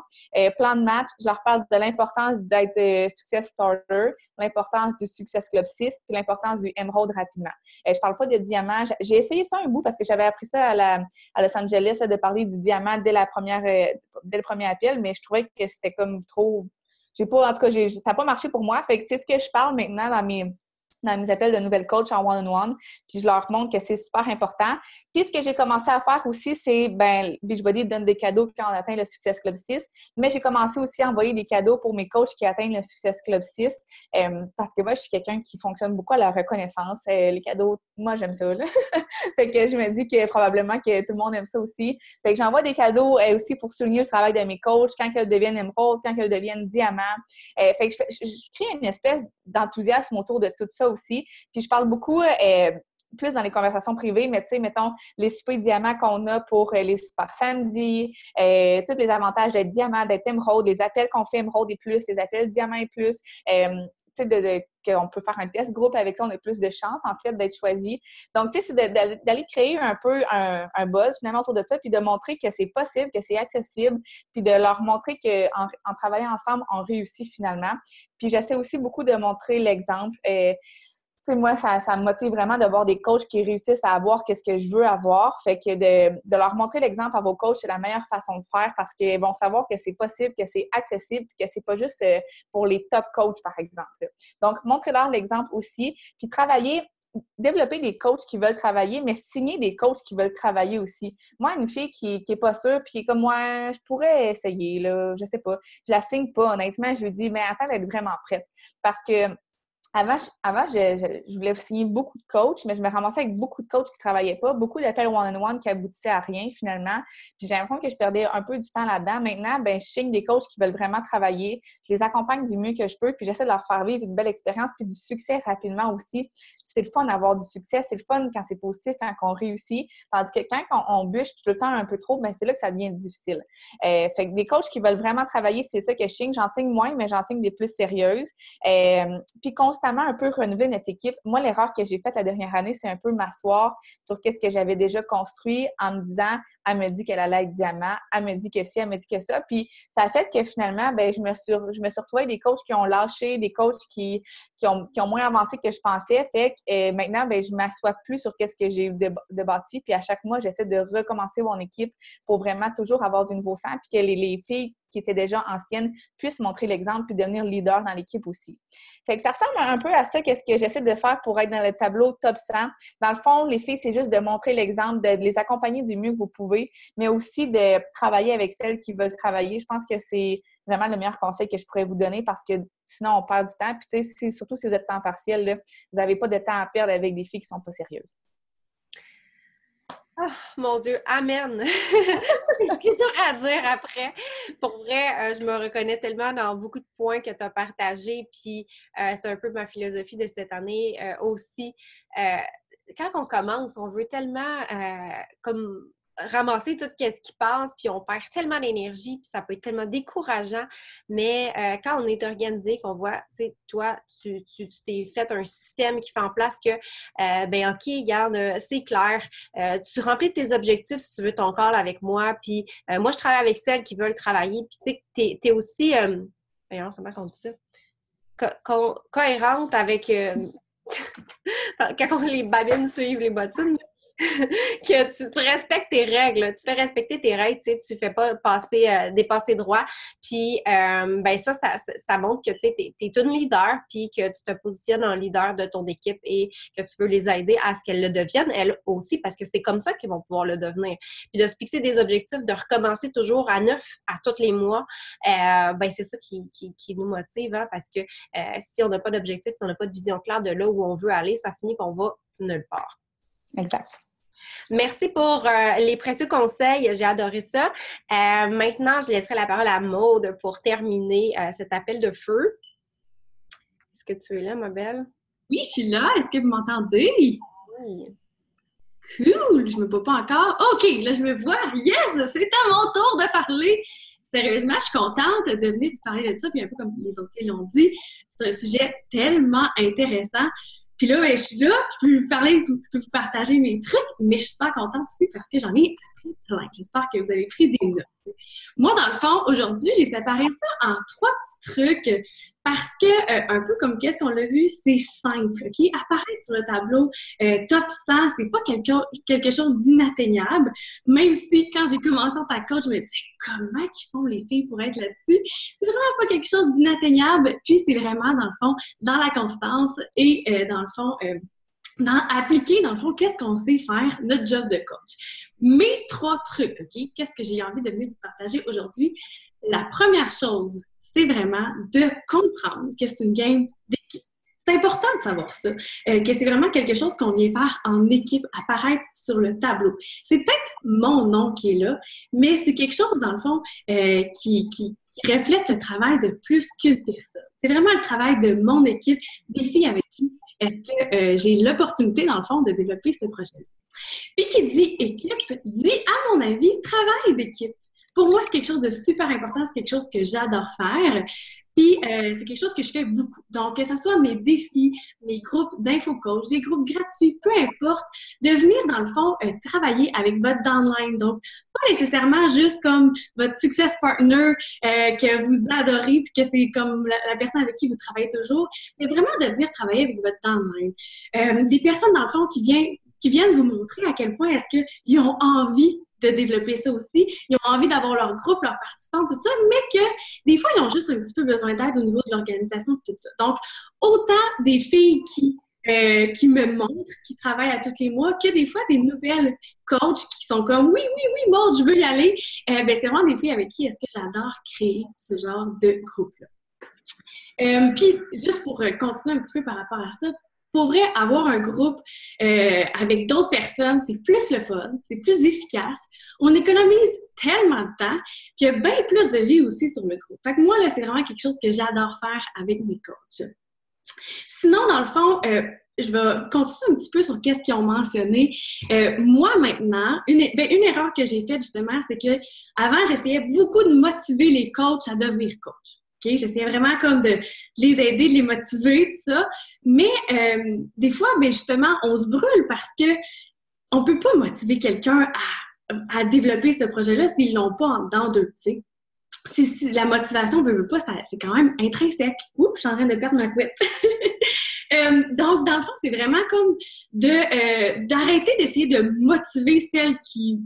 Plan de match, je leur parle de l'importance d'être Success Starter, l'importance du Success Club 6, puis l'importance du Emerald rapidement. Je parle pas de diamant. J'ai essayé ça un bout parce que j'avais appris ça à Los Angeles, de parler du diamant dès le premier appel, mais je trouvais que c'était comme trop... ça n'a pas marché pour moi. Fait que c'est ce que je parle maintenant dans mes appels de nouvelles coachs en one-on-one, puis je leur montre que c'est super important. Puis ce que j'ai commencé à faire aussi, c'est, Beachbody donne des cadeaux quand on atteint le Success Club 6, mais j'ai commencé aussi à envoyer des cadeaux pour mes coachs qui atteignent le Success Club 6, parce que moi, je suis quelqu'un qui fonctionne beaucoup à la reconnaissance. Les cadeaux, moi, j'aime ça, là. Fait que je me dis que probablement que tout le monde aime ça aussi. Fait que j'envoie des cadeaux aussi pour souligner le travail de mes coachs, quand elles deviennent Emerald, quand elles deviennent Diamant. Fait que je crée une espèce d'enthousiasme autour de tout ça aussi. Puis je parle beaucoup plus dans les conversations privées, mais tu sais, mettons, les soupers diamants qu'on a pour les super samedis, tous les avantages d'être diamant, d'être Emerald, les appels qu'on fait Emerald et plus, les appels diamant et plus, tu sais, qu'on peut faire un test groupe avec ça, on a plus de chances, en fait, d'être choisi. Donc, tu sais, c'est d'aller créer un peu un buzz, finalement, autour de ça, puis de montrer que c'est possible, que c'est accessible, puis de leur montrer qu'en travaillant ensemble, on réussit finalement. Puis, j'essaie aussi beaucoup de montrer l'exemple. Tu sais, moi, ça me motive vraiment de voir des coachs qui réussissent à avoir qu'est-ce que je veux avoir. Fait que de leur montrer l'exemple à vos coachs, c'est la meilleure façon de faire parce qu'ils vont savoir que c'est possible, que c'est accessible, que c'est pas juste pour les top coachs, par exemple. Donc, montrez-leur l'exemple aussi. Puis, développer des coachs qui veulent travailler, mais signer des coachs qui veulent travailler aussi. Moi, une fille qui est pas sûre, puis qui est comme moi, je pourrais essayer, là, je sais pas. Je la signe pas, honnêtement. Je lui dis, mais attends d'être vraiment prête. Parce que avant, je voulais signer beaucoup de coachs, mais je me ramassais avec beaucoup de coachs qui ne travaillaient pas, beaucoup d'appels one-on-one qui aboutissaient à rien finalement. Puis j'ai l'impression que je perdais un peu du temps là-dedans. Maintenant, je signe des coachs qui veulent vraiment travailler. Je les accompagne du mieux que je peux, puis j'essaie de leur faire vivre une belle expérience, puis du succès rapidement aussi. C'est le fun d'avoir du succès, c'est le fun quand c'est positif, quand on réussit. Tandis que quand on bûche tout le temps un peu trop, c'est là que ça devient difficile. Fait que des coachs qui veulent vraiment travailler, c'est ça que je signe. J'en signe moins, mais j'en signe des plus sérieuses. Puis constamment un peu renouveler notre équipe. Moi, l'erreur que j'ai faite la dernière année, c'est un peu m'asseoir sur qu'est-ce que j'avais déjà construit en me disant elle me dit qu'elle allait être diamant, elle me dit que ci, elle me dit que ça. Puis ça a fait que finalement, ben je me suis retrouvée avec des coachs qui ont lâché, des coachs qui ont moins avancé que je pensais. Fait que maintenant, ben je m'assois plus sur qu'est-ce que j'ai de bâti. Puis à chaque mois, j'essaie de recommencer mon équipe pour vraiment toujours avoir du nouveau sang. Puis que les filles qui étaient déjà anciennes puissent montrer l'exemple puis devenir leader dans l'équipe aussi. Fait que ça ressemble un peu à ça, qu'est-ce que j'essaie de faire pour être dans le tableau top 100. Dans le fond, les filles, c'est juste de montrer l'exemple, de les accompagner du mieux que vous pouvez, mais aussi de travailler avec celles qui veulent travailler. Je pense que c'est vraiment le meilleur conseil que je pourrais vous donner parce que sinon, on perd du temps. Puis, tu sais, surtout si vous êtes temps partiel, là, vous n'avez pas de temps à perdre avec des filles qui ne sont pas sérieuses. Oh, mon Dieu, amen! Qu'est-ce que j'aurais à dire après? Pour vrai, je me reconnais tellement dans beaucoup de points que tu as partagés, puis c'est un peu ma philosophie de cette année aussi. Quand on commence, on veut tellement comme ramasser tout ce qui passe, puis on perd tellement d'énergie, puis ça peut être tellement décourageant. Mais quand on est organisé, qu'on voit, tu sais, toi, tu t'es fait un système qui fait en place que, ben OK, regarde, c'est clair, tu remplis tes objectifs si tu veux ton call avec moi, puis moi, je travaille avec celles qui veulent travailler, puis tu sais, t'es aussi, voyons, comment on dit ça? Cohérente avec... quand les babines suivent les bottines, que tu respectes tes règles, tu fais respecter tes règles, tu sais, tu fais pas dépasser droit, puis ben ça montre que tu sais, t'es une leader, puis que tu te positionnes en leader de ton équipe et que tu veux les aider à ce qu'elles le deviennent, elles aussi, parce que c'est comme ça qu'ils vont pouvoir le devenir. Puis de se fixer des objectifs, de recommencer toujours à 9 à tous les mois, ben c'est ça qui nous motive, hein, parce que si on n'a pas d'objectif, on n'a pas de vision claire de là où on veut aller, ça finit qu'on va nulle part. Exact. Merci pour les précieux conseils. J'ai adoré ça. Maintenant, je laisserai la parole à Maude pour terminer cet appel de feu. Est-ce que tu es là, ma belle? Oui, je suis là. Est-ce que vous m'entendez? Oui. Cool! Je me vois pas encore. OK, là, je me vois. Yes! C'est à mon tour de parler. Sérieusement, je suis contente de venir vous parler de ça. Puis un peu comme les autres qui l'ont dit, c'est un sujet tellement intéressant. Puis là, je suis là, je peux vous parler, je peux vous partager mes trucs, mais je suis super contente aussi parce que j'en ai appris plein. J'espère que vous avez pris des notes. Moi, dans le fond, aujourd'hui, j'ai séparé ça en 3 petits trucs parce que, un peu comme qu'est-ce qu'on l'a vu, c'est simple, OK? Apparaître sur le tableau top 100, c'est pas quelque chose d'inatteignable, même si, quand j'ai commencé en tant que coach, je me disais, comment ils font les filles pour être là-dessus? C'est vraiment pas quelque chose d'inatteignable, puis c'est vraiment, dans le fond, dans la constance et, dans le fond, appliquer, dans le fond, qu'est-ce qu'on sait faire, notre job de coach. Mes 3 trucs, OK? Qu'est-ce que j'ai envie de venir vous partager aujourd'hui? La première chose, c'est vraiment de comprendre que c'est une game d'équipe. C'est important de savoir ça, que c'est vraiment quelque chose qu'on vient faire en équipe, apparaître sur le tableau. C'est peut-être mon nom qui est là, mais c'est quelque chose, dans le fond, qui reflète le travail de plus qu'une personne. C'est vraiment le travail de mon équipe, des filles avec qui est-ce que j'ai l'opportunité, dans le fond, de développer ce projet-là. Puis qui dit équipe, dit, à mon avis, travail d'équipe. Pour moi, c'est quelque chose de super important, c'est quelque chose que j'adore faire. Puis, c'est quelque chose que je fais beaucoup. Donc, que ce soit mes défis, mes groupes d'info-coach, des groupes gratuits, peu importe, de venir, dans le fond, travailler avec votre downline. Donc, pas nécessairement juste comme votre success partner que vous adorez puis que c'est comme la personne avec qui vous travaillez toujours, mais vraiment de venir travailler avec votre downline. Des personnes, dans le fond, qui viennent vous montrer à quel point est-ce qu'ils ont envie de développer ça aussi. Ils ont envie d'avoir leur groupe, leurs participants, tout ça, mais que des fois, ils ont juste un petit peu besoin d'aide au niveau de l'organisation, tout ça. Donc, autant des filles qui me montrent, qui travaillent à tous les mois, que des fois, des nouvelles coachs qui sont comme « Oui, Maud, je veux y aller ». Ben, c'est vraiment des filles avec qui est-ce que j'adore créer ce genre de groupe-là. Puis, juste pour continuer un petit peu par rapport à ça, pour vrai, avoir un groupe avec d'autres personnes, c'est plus le fun, c'est plus efficace. On économise tellement de temps, puis il y a bien plus de vie aussi sur le groupe. Fait que moi, là, c'est vraiment quelque chose que j'adore faire avec mes coachs. Sinon, dans le fond, je vais continuer un petit peu sur qu'est-ce qu'ils ont mentionné. Moi, maintenant, une erreur que j'ai faite, justement, c'est que avant, j'essayais beaucoup de motiver les coachs à devenir coach. Okay? J'essayais vraiment comme de les aider, de les motiver, tout ça. Mais des fois, ben justement, on se brûle parce que on peut pas motiver quelqu'un à développer ce projet-là s'ils l'ont pas en dedans d'eux, tu sais. Si la motivation ne veut pas, c'est quand même intrinsèque. Oups, je suis en train de perdre ma couette. Donc, dans le fond, c'est vraiment comme d'arrêter d'essayer de motiver celles qui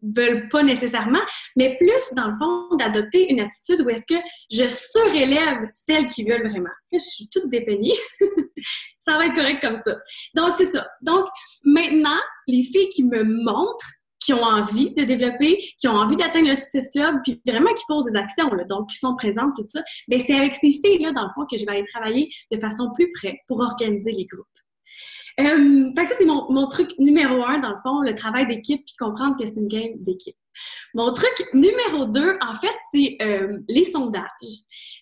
veulent pas nécessairement, mais plus, dans le fond, d'adopter une attitude où est-ce que je surélève celles qui veulent vraiment. Là, je suis toute dépeignée. Ça va être correct comme ça. Donc, c'est ça. Donc, maintenant, les filles qui me montrent qui ont envie de développer, qui ont envie d'atteindre le Success Club, puis vraiment qui posent des actions, là, donc qui sont présentes, tout ça, bien, c'est avec ces filles-là, dans le fond, que je vais aller travailler de façon plus près pour organiser les groupes. Fait que ça, c'est mon truc numéro 1, dans le fond, le travail d'équipe, puis comprendre que c'est une game d'équipe. Mon truc numéro 2, en fait, c'est les sondages.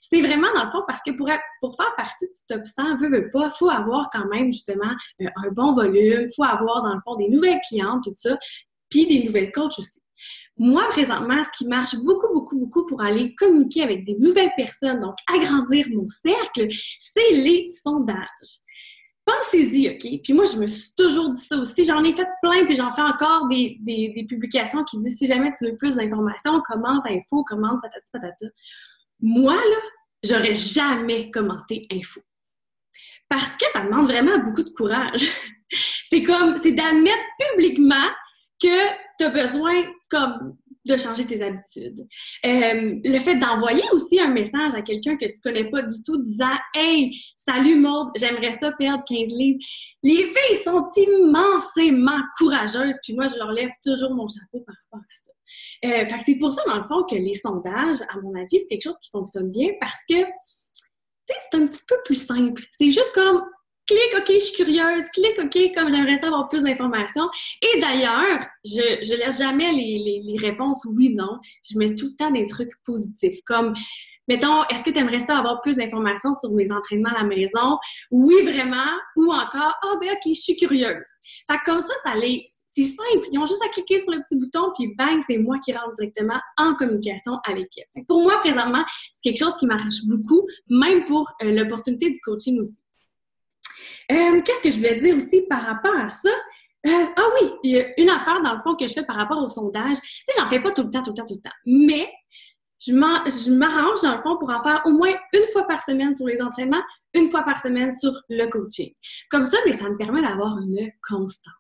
C'est vraiment, dans le fond, parce que pour faire partie du top 100, veut pas, il faut avoir quand même, justement, un bon volume, il faut avoir, dans le fond, des nouvelles clientes, tout ça, puis des nouvelles coachs aussi. Moi, présentement, ce qui marche beaucoup, beaucoup, beaucoup pour aller communiquer avec des nouvelles personnes, donc agrandir mon cercle, c'est les sondages. Pensez-y, OK? Puis moi, je me suis toujours dit ça aussi. J'en ai fait plein, puis j'en fais encore des publications qui disent « Si jamais tu veux plus d'informations, commente info, commente patati patata. » Moi, là, j'aurais jamais commenté info. Parce que ça demande vraiment beaucoup de courage. C'est d'admettre publiquement que tu as besoin comme de changer tes habitudes. Le fait d'envoyer aussi un message à quelqu'un que tu connais pas du tout disant « Hey, salut Maude, j'aimerais ça perdre 15 livres. » Les filles sont immensément courageuses, puis moi, je leur lève toujours mon chapeau par rapport à ça. Fait que c'est pour ça, dans le fond, que les sondages, à mon avis, c'est quelque chose qui fonctionne bien parce que, tu sais, c'est un petit peu plus simple. C'est juste comme clique, OK, je suis curieuse. Clique, OK, comme j'aimerais savoir plus d'informations. Et d'ailleurs, je laisse jamais les réponses oui, non. Je mets tout le temps des trucs positifs. Comme, mettons, est-ce que tu aimerais ça avoir plus d'informations sur mes entraînements à la maison? Oui, vraiment. Ou encore, ben OK, je suis curieuse. Fait que comme ça c'est simple. Ils ont juste à cliquer sur le petit bouton, puis bang, c'est moi qui rentre directement en communication avec eux. Pour moi, présentement, c'est quelque chose qui marche beaucoup, même pour l'opportunité du coaching aussi. Qu'est-ce que je voulais dire aussi par rapport à ça? Oui, il y a une affaire, dans le fond, que je fais par rapport au sondage. Tu sais, j'en fais pas tout le temps. Mais je m'arrange, dans le fond, pour en faire au moins une fois par semaine sur les entraînements, une fois par semaine sur le coaching. Comme ça, ça me permet d'avoir une constance.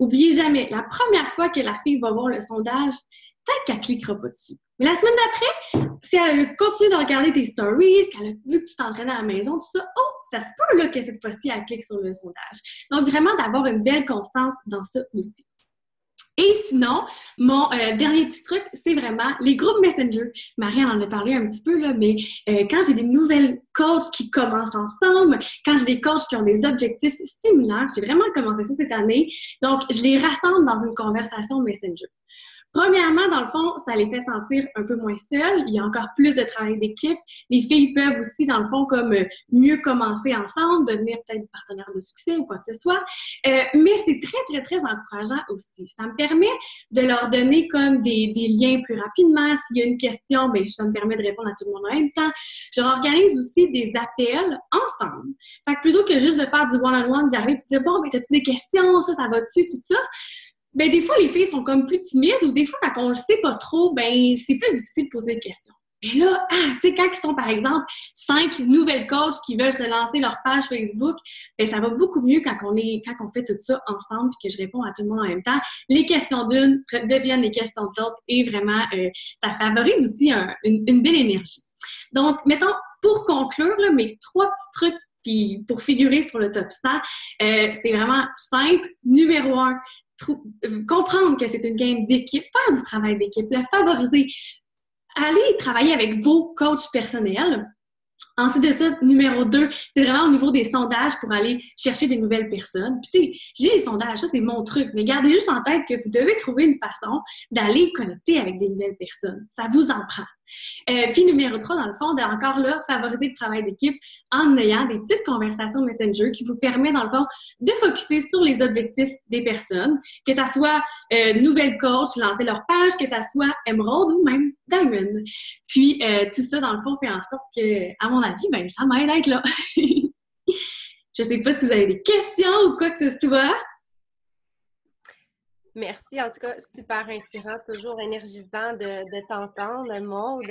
Oubliez jamais, la première fois que la fille va voir le sondage, peut-être qu'elle cliquera pas dessus. Mais la semaine d'après, si elle continue de regarder tes stories, qu'elle a vu que tu t'entraînes à la maison, tout ça, ça se peut là que cette fois-ci, elle clique sur le sondage. Donc, vraiment d'avoir une belle constance dans ça aussi. Et sinon, mon dernier petit truc, c'est vraiment les groupes Messenger. Marianne en a parlé un petit peu, là, mais quand j'ai des nouvelles coachs qui commencent ensemble, quand j'ai des coachs qui ont des objectifs similaires, j'ai vraiment commencé ça cette année, donc je les rassemble dans une conversation Messenger. Premièrement, dans le fond, ça les fait sentir un peu moins seuls. Il y a encore plus de travail d'équipe. Les filles peuvent aussi, dans le fond, comme mieux commencer ensemble, devenir peut-être partenaires de succès ou quoi que ce soit. Mais c'est très, très, très encourageant aussi. Ça me permet de leur donner comme des liens plus rapidement. S'il y a une question, ça me permet de répondre à tout le monde en même temps. Je réorganise aussi des appels ensemble. Fait que plutôt que juste de faire du one-on-one, d'arriver et de dire « Bon, t'as-tu des questions? Ça va-tu? » Tout ça. Des fois, les filles sont comme plus timides ou des fois, quand on le sait pas trop, c'est plus difficile de poser des questions. Mais là, tu sais, quand ils sont, par exemple, 5 nouvelles coachs qui veulent se lancer leur page Facebook, ça va beaucoup mieux quand on fait tout ça ensemble et que je réponds à tout le monde en même temps. Les questions d'une deviennent les questions de l'autre et vraiment, ça favorise aussi une belle énergie. Donc, mettons, pour conclure, là, mes 3 petits trucs puis pour figurer sur le top 100, c'est vraiment simple. Numéro 1, comprendre que c'est une game d'équipe, faire du travail d'équipe, le favoriser, aller travailler avec vos coachs personnels. Ensuite de ça, numéro 2, c'est vraiment au niveau des sondages pour aller chercher des nouvelles personnes. Puis tu sais, j'ai les sondages, ça c'est mon truc, mais gardez juste en tête que vous devez trouver une façon d'aller connecter avec des nouvelles personnes. Ça vous en prend. Puis numéro 3, dans le fond, encore là, favoriser le travail d'équipe en ayant des petites conversations Messenger qui vous permet, dans le fond, de focusser sur les objectifs des personnes, que ça soit nouvelle coach, lancer leur page, que ça soit Emerald ou même Diamond. Puis tout ça, dans le fond, fait en sorte que, à mon avis, ça m'aide à être là. Je sais pas si vous avez des questions ou quoi que ce soit. Merci, en tout cas, super inspirant, toujours énergisant de t'entendre, Maude.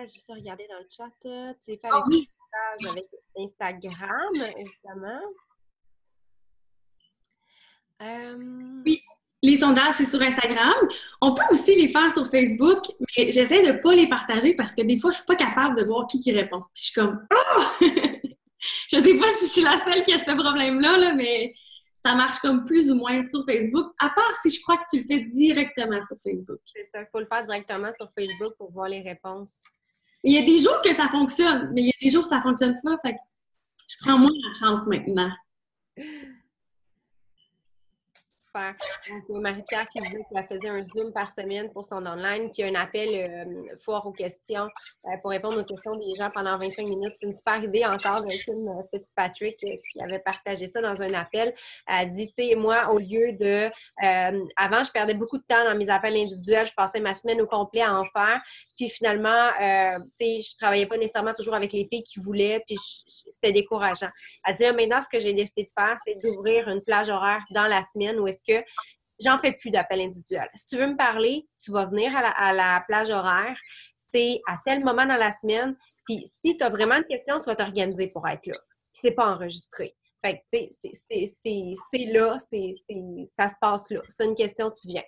Juste regarder dans le chat, tu es fait Ah avec oui, avec Instagram, évidemment. oui. Les sondages, c'est sur Instagram. On peut aussi les faire sur Facebook, mais j'essaie de ne pas les partager parce que des fois, je suis pas capable de voir qui répond. Puis je suis comme «Ah! Je sais pas si je suis la seule qui a ce problème-là, là, mais ça marche comme plus ou moins sur Facebook, à part si je crois que tu le fais directement sur Facebook. C'est ça, il faut le faire directement sur Facebook pour voir les réponses. Il y a des jours que ça fonctionne, mais il y a des jours que ça fonctionne pas, fait que je prends moins la chance maintenant. Super. Donc, Marie-Pierre qui disait qu'elle faisait un Zoom par semaine pour son online, puis un appel foire aux questions pour répondre aux questions des gens pendant 25 minutes. C'est une super idée encore d'un film Fitzpatrick qui avait partagé ça dans un appel. Elle dit, tu sais, moi, au lieu de... avant, je perdais beaucoup de temps dans mes appels individuels. Je passais ma semaine au complet à en faire. Puis finalement, tu sais, je travaillais pas nécessairement toujours avec les filles qui voulaient, puis c'était décourageant. Elle dit, maintenant, ce que j'ai décidé de faire, c'est d'ouvrir une plage horaire dans la semaine où est-ce que j'en fais plus d'appels individuels. Si tu veux me parler, tu vas venir à la plage horaire. C'est à tel moment dans la semaine. Puis si tu as vraiment une question, tu vas t'organiser pour être là. Puis c'est pas enregistré. Fait que, tu sais, c'est là, ça se passe là. C'est une question, tu viens.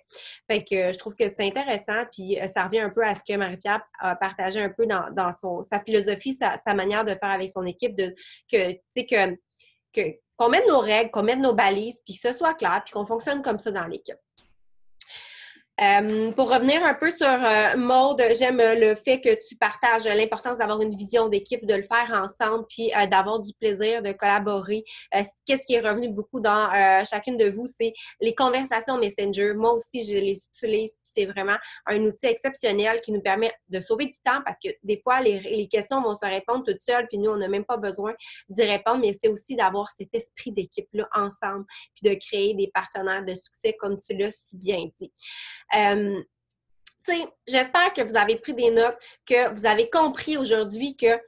Fait que je trouve que c'est intéressant, puis ça revient un peu à ce que Marie-Pierre a partagé un peu dans sa philosophie, sa manière de faire avec son équipe, qu'on mette nos règles, qu'on mette nos balises, puis que ce soit clair, puis qu'on fonctionne comme ça dans l'équipe. Pour revenir un peu sur Maude, j'aime le fait que tu partages l'importance d'avoir une vision d'équipe, de le faire ensemble, puis d'avoir du plaisir, de collaborer. Qu'est-ce qui est revenu beaucoup dans chacune de vous, c'est les conversations Messenger. Moi aussi, je les utilise, c'est vraiment un outil exceptionnel qui nous permet de sauver du temps parce que des fois, les questions vont se répondre toutes seules, puis nous, on n'a même pas besoin d'y répondre, mais c'est aussi d'avoir cet esprit d'équipe-là ensemble, puis de créer des partenaires de succès, comme tu l'as si bien dit. J'espère que vous avez pris des notes, que vous avez compris aujourd'hui que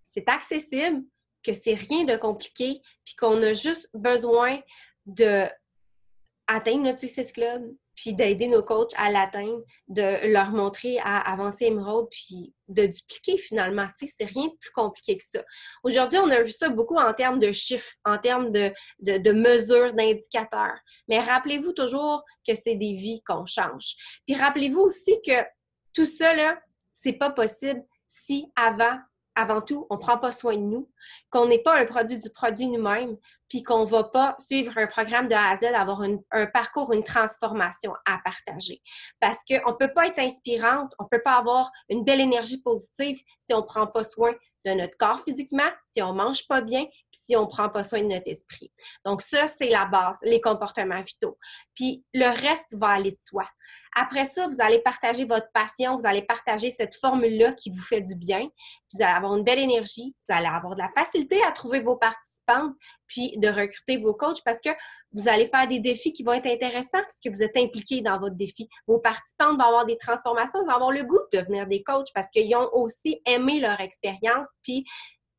c'est accessible, que c'est rien de compliqué, puis qu'on a juste besoin d'atteindre notre Success Club, puis d'aider nos coachs à l'atteindre, de leur montrer à avancer Émeraude, puis de dupliquer finalement. Tu sais, c'est rien de plus compliqué que ça. Aujourd'hui, on a vu ça beaucoup en termes de chiffres, en termes de mesures, d'indicateurs. Mais rappelez-vous toujours que c'est des vies qu'on change. Puis rappelez-vous aussi que tout ça, là, c'est pas possible si avant tout, on ne prend pas soin de nous, qu'on n'est pas un produit du produit nous-mêmes, puis qu'on ne va pas suivre un programme de A à Z, avoir un parcours, une transformation à partager. Parce qu'on ne peut pas être inspirante, on ne peut pas avoir une belle énergie positive si on ne prend pas soin de notre corps physiquement, si on ne mange pas bien, puis si on ne prend pas soin de notre esprit. Donc ça, c'est la base, les comportements vitaux. Puis le reste va aller de soi. Après ça, vous allez partager votre passion, vous allez partager cette formule-là qui vous fait du bien, puis vous allez avoir une belle énergie, vous allez avoir de la facilité à trouver vos participantes, puis de recruter vos coachs parce que vous allez faire des défis qui vont être intéressants parce que vous êtes impliqués dans votre défi. Vos participantes vont avoir des transformations, ils vont avoir le goût de devenir des coachs parce qu'ils ont aussi aimé leur expérience, puis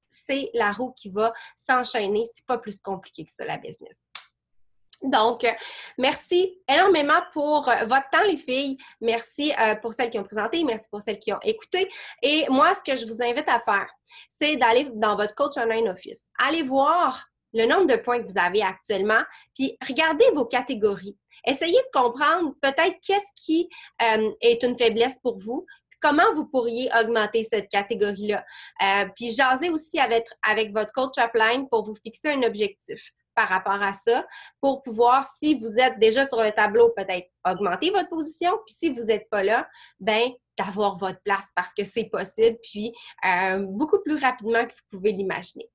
c'est la roue qui va s'enchaîner. C'est pas plus compliqué que ça, la business. Donc, merci énormément pour votre temps, les filles. Merci pour celles qui ont présenté. Merci pour celles qui ont écouté. Et moi, ce que je vous invite à faire, c'est d'aller dans votre Coach Online Office. Allez voir le nombre de points que vous avez actuellement, puis regardez vos catégories. Essayez de comprendre peut-être qu'est-ce qui est une faiblesse pour vous, comment vous pourriez augmenter cette catégorie-là. Puis jasez aussi avec votre coach upline pour vous fixer un objectif par rapport à ça, pour pouvoir, si vous êtes déjà sur le tableau, peut-être augmenter votre position, puis si vous n'êtes pas là, bien, d'avoir votre place parce que c'est possible, puis beaucoup plus rapidement que vous pouvez l'imaginer.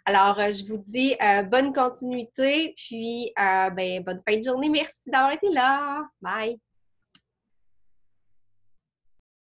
Alors, je vous dis bonne continuité, puis bonne fin de journée. Merci d'avoir été là. Bye!